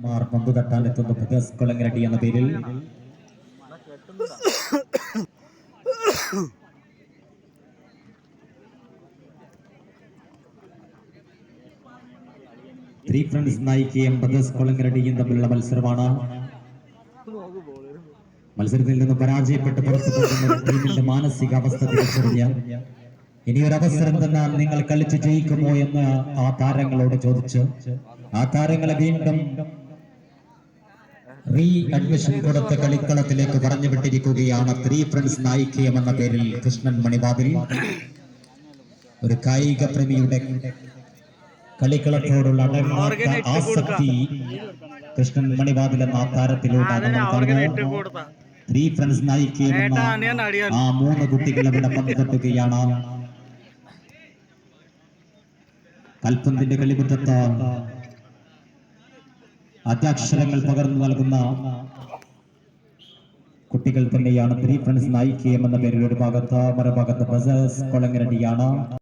മാർ പന്ത് തട്ടാൻ എത്തുന്ന ബ്രദേഴ്സ് കൊളങ്ങരടി എന്ന പേരിൽ ത്രീ ഫ്രണ്ട്സ് നായികയും ബ്രദേഴ്സ് കൊളങ്ങരടിയും തമ്മിലുള്ള മത്സരമാണ്. മത്സരത്തിൽ നിന്ന് പരാജയപ്പെട്ട് പുറത്തു പോകുന്ന ടീമിന്റെ മാനസികാവസ്ഥ തിരിച്ചറിഞ്ഞ് ഇനിയൊരവസരം തന്നെ നിങ്ങൾ കളിച്ച് ജയിക്കുമോ എന്ന് ആ താരങ്ങളോട് ചോദിച്ച് ആ താരങ്ങളെ വീണ്ടും റീ അഡ്മിഷൻ കൊടുത്ത കളിക്കളത്തിലേക്ക് പറഞ്ഞു വിട്ടിരിക്കുകയാണ്. ത്രീ ഫ്രണ്ട്സ് നായികയം എന്ന പേരിൽ കൃഷ്ണൻ മണിവാതിൽ. ഒരു കായിക പ്രേമിയുടെ കളിക്കളത്തോടുള്ള അടങ്ങാത്ത ആസക്തി കൃഷ്ണൻ മണിവാതിൽ എന്ന താരത്തിലൂടെ ത്രീ ഫ്രണ്ട്സ് നായികയം എന്ന ആ മൂന്ന് കുട്ടികൾ ഇവിടെ പങ്കുതട്ടുകയാണ്. കൽപ്പന്തിന്റെ കളിമുറ്റത്ത് അത്യാക്ഷരങ്ങൾ പകർന്നു നൽകുന്ന കുട്ടികൾ തന്നെയാണ് ത്രീ ഫ്രണ്ട്സ് നായികയം എന്ന പേരിൽ. ഒരു ഭാഗത്ത് മറുഭാഗത്ത് ബ്രദേഴ്സ് കൊളങ്ങരടിയാണ്.